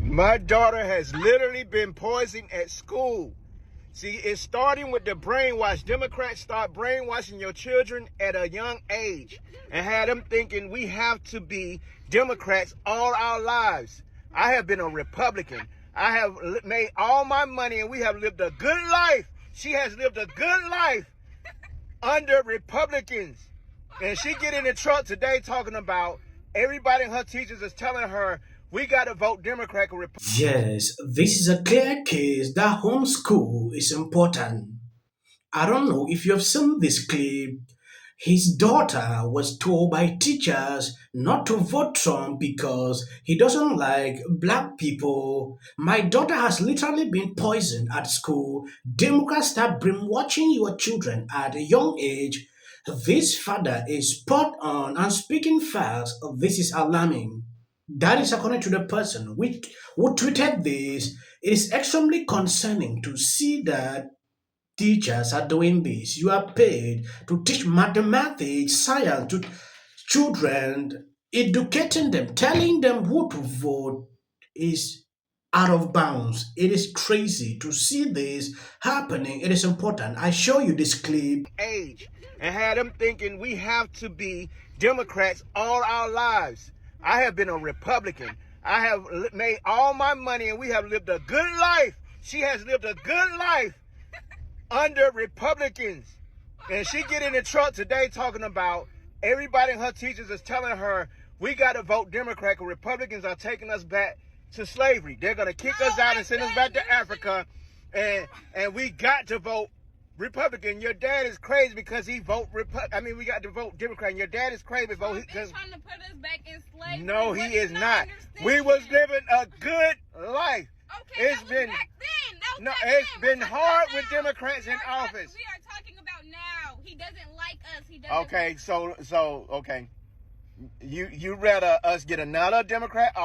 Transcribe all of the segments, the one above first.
My daughter has literally been poisoned at school. See, it's starting with the brainwash. Democrats start brainwashing your children at a young age and had them thinking we have to be Democrats all our lives. I have been a Republican. I have made all my money and we have lived a good life. She has lived a good life under Republicans. And she get in the truck today talking about everybody and her teachers is telling her we got to vote Democrat or Republican. Yes, this is a clear case that homeschool is important. I don't know if you have seen this clip. His daughter was told by teachers not to vote Trump because he doesn't like black people. My daughter has literally been poisoned at school. Democrats start brainwashing your children at a young age. This father is spot on and speaking fast. This is alarming. That is according to the person who tweeted this. It is extremely concerning to see that teachers are doing this. You are paid to teach mathematics, science to children, educating them, telling them who to vote is out of bounds. It is crazy to see this happening. It is important. I show you this clip. Age and had them thinking we have to be Democrats all our lives. I have been a Republican. I have made all my money and we have lived a good life. She has lived a good life under Republicans. And she get in the truck today talking about everybody and her teachers is telling her we got to vote Democrat or Republicans are taking us back to slavery. They're going to kick us out and send us back to Africa. And we got to vote Republican. Your dad is crazy because he vote we got to vote Democrat. And your dad is crazy because they're trying to put us back in slavery. No, he is not. We was living a good life. Okay, it's been back then. No, it's been hard with Democrats in office. We are talking about now. He doesn't like us. He doesn't. Okay, so okay. You rather us get another Democrat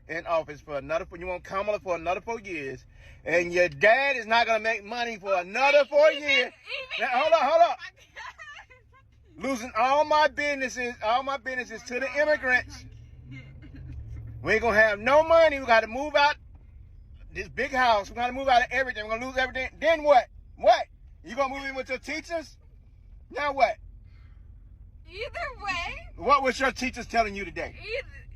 in office for another, you want Kamala for another 4 years, and your dad is not gonna make money for another 4 years. Now, hold up. Losing all my businesses to the immigrants. We ain't gonna have no money. We gotta move out this big house. We're gonna move out of everything. We're gonna lose everything. Then what? What? You gonna move in with your teachers? Now what? Either way. What was your teachers telling you today?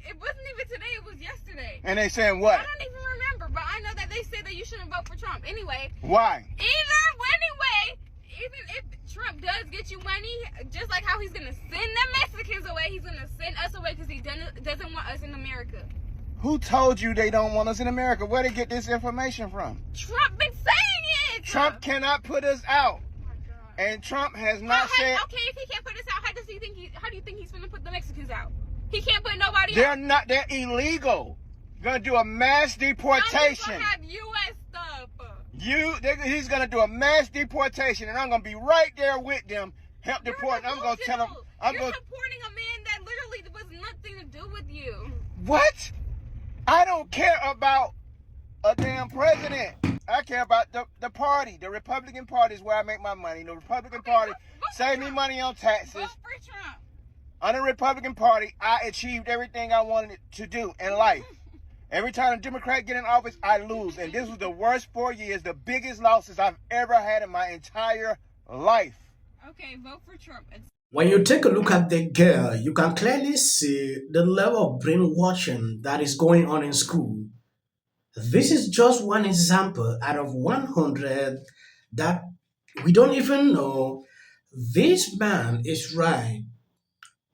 It wasn't even today. It was yesterday. And they saying what? I don't even remember, but I know that they said that you shouldn't vote for Trump. Anyway. Why? Anyway, even if Trump does get you money, just like how he's gonna send the Mexicans away, he's gonna send us away because he doesn't want us in America. Who told you they don't want us in America? Where they get this information from? Trump been saying it. Trump cannot put us out. Oh my God. And Trump has not said. Okay, if he can't put us out, how do you think he's gonna put the Mexicans out? He can't put nobody They're out. not. They're illegal. Gonna do a mass deportation. Gonna have U.S. stuff. He's gonna do a mass deportation, and I'm gonna be right there with them, help deport. I'm gonna tell them. You're supporting a man that literally was nothing to do with you. What? I don't care about a damn president. I care about the party. The Republican Party is where I make my money. The Republican Party save me money on taxes. Vote for Trump. Under the Republican Party, I achieved everything I wanted to do in life. Every time a Democrat get in office, I lose. And this was the worst 4 years, the biggest losses I've ever had in my entire life. Okay, vote for Trump. When you take a look at the girl, you can clearly see the level of brainwashing that is going on in school. This is just one example out of 100 that we don't even know. This man is right.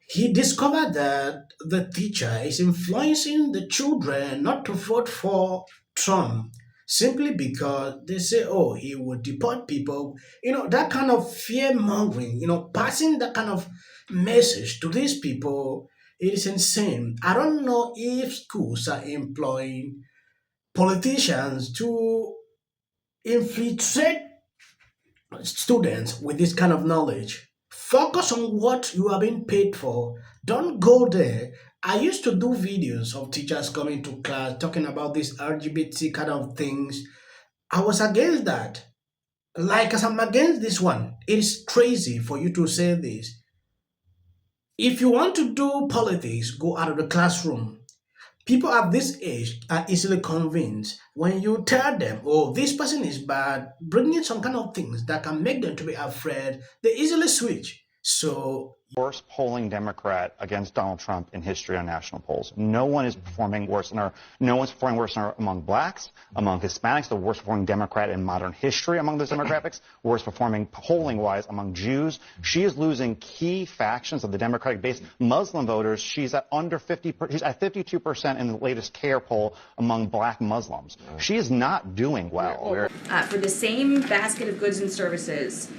He discovered that the teacher is influencing the children not to vote for Trump simply because they say, oh, he would deport people. That kind of fear mongering, passing that kind of message to these people, it is insane. I don't know if schools are employing politicians to infiltrate students with this kind of knowledge. Focus on what you are being paid for. Don't go there. I used to do videos of teachers coming to class talking about these LGBT kind of things. I was against that. Like, as I'm against this one, it is crazy for you to say this. If you want to do politics, go out of the classroom. People at this age are easily convinced when you tell them, oh, this person is bad, bring in some kind of things that can make them to be afraid, they easily switch. So worst polling Democrat against Donald Trump in history on national polls. No one is performing worse among blacks, among Hispanics, the worst performing Democrat in modern history among those demographics, worst performing polling wise among Jews. She is losing key factions of the Democratic base. Muslim voters, she's at under 50%, she's at 52% in the latest CAIR poll among black Muslims. She is not doing well. For the same basket of goods and services,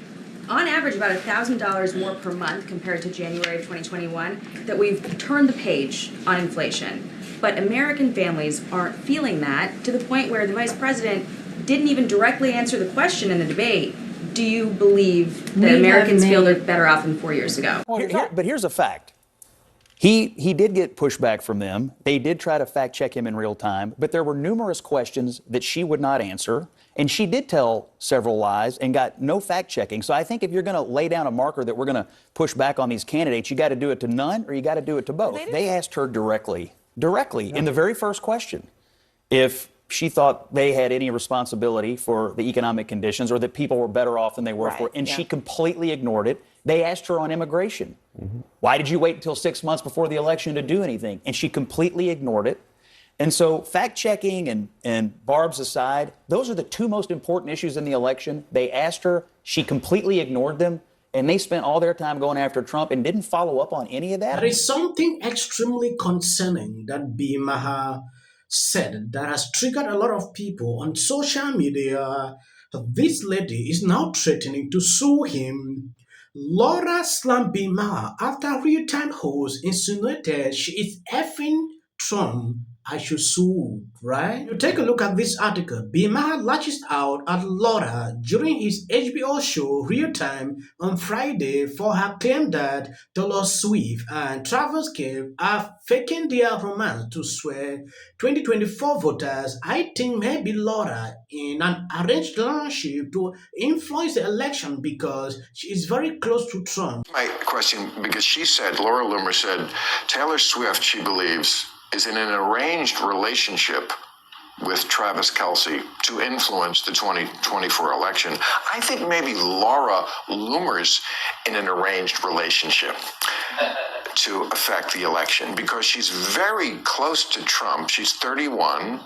on average about $1,000 more per month compared to January of 2021, that we've turned the page on inflation. But American families aren't feeling that, to the point where the Vice President didn't even directly answer the question in the debate. Do you believe that Americans feel they're better off than 4 years ago? But here's a fact. He did get pushback from them. They did try to fact check him in real time, but there were numerous questions that she would not answer. And she did tell several lies and got no fact checking. So I think if you're going to lay down a marker that we're going to push back on these candidates, you got to do it to none or you got to do it to both. They asked her directly in the very first question if she thought they had any responsibility for the economic conditions or that people were better off than they were for. And she completely ignored it. They asked her on immigration. Why did you wait until 6 months before the election to do anything? And she completely ignored it. And so fact-checking and Barb's aside, those are the two most important issues in the election. They asked her, she completely ignored them, and they spent all their time going after Trump and didn't follow up on any of that. there is something extremely concerning that Bill Maher said that has triggered a lot of people on social media. This lady is now threatening to sue him. Laura slammed Bill Maher after real-time host insinuated she is effing Trump. I should sue, right? You take a look at this article. Bill Maher lashes out at Laura during his HBO show Real Time on Friday for her claim that Taylor Swift and Travis Kelce are faking their romance to sway 2024 voters. I think maybe Laura in an arranged relationship to influence the election because she is very close to Trump. My question, because Laura Loomer said, Taylor Swift, she believes, is in an arranged relationship with Travis Kelce to influence the 2024 election. I think maybe Laura Loomer's in an arranged relationship to affect the election because she's very close to Trump. She's 31,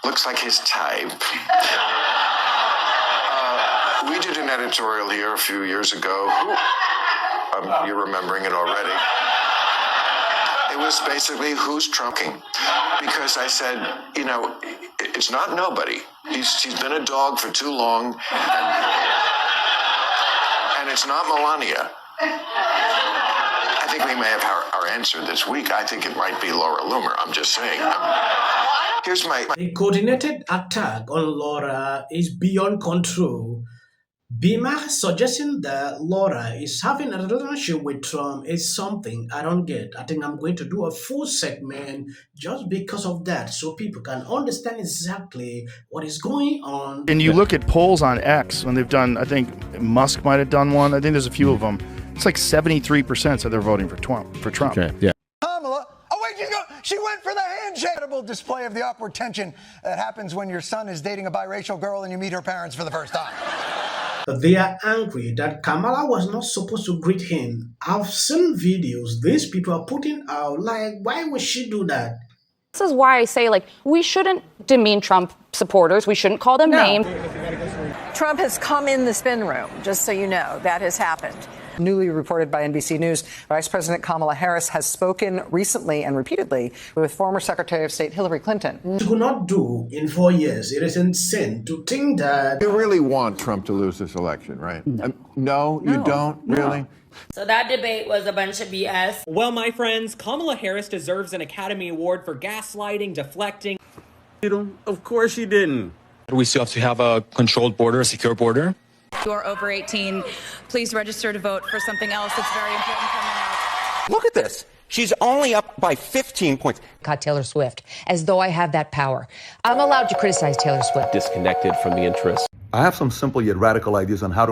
looks like his type. We did an editorial here a few years ago. You're remembering it already. It was basically who's trumking, because I said, it's not nobody. He's been a dog for too long, and it's not Melania. I think we may have our answer this week. I think it might be Laura Loomer. I'm just saying. Here's my... The coordinated attack on Laura is beyond control. Bill Maher suggesting that Laura is having a relationship with Trump is something I don't get. I think I'm going to do a full segment just because of that so people can understand exactly what is going on. And you look at polls on X when they've done, I think Musk might have done one. I think there's a few of them. It's like 73% said they're voting for Trump. Okay, yeah. Kamala. Oh, wait, she went for the handshake. Incredible display of the upward tension that happens when your son is dating a biracial girl and you meet her parents for the first time. They are angry that Kamala was not supposed to greet him. I've seen videos these people are putting out, like, why would she do that? This is why I say, we shouldn't demean Trump supporters. We shouldn't call them names. Trump has come in the spin room, just so you know. That has happened. Newly reported by NBC News, Vice President Kamala Harris has spoken recently and repeatedly with former Secretary of State Hillary Clinton. She could not do in 4 years. It is insane to think that... You really want Trump to lose this election, right? No, you don't? Really? So that debate was a bunch of BS. Well, my friends, Kamala Harris deserves an Academy Award for gaslighting, deflecting. Of course she didn't. We still have to have a controlled border, a secure border. If you are over 18, please register to vote for something else that's very important coming up. Look at this. She's only up by 15 points. Got Taylor Swift, as though I have that power. I'm allowed to criticize Taylor Swift. Disconnected from the interests. I have some simple yet radical ideas on how to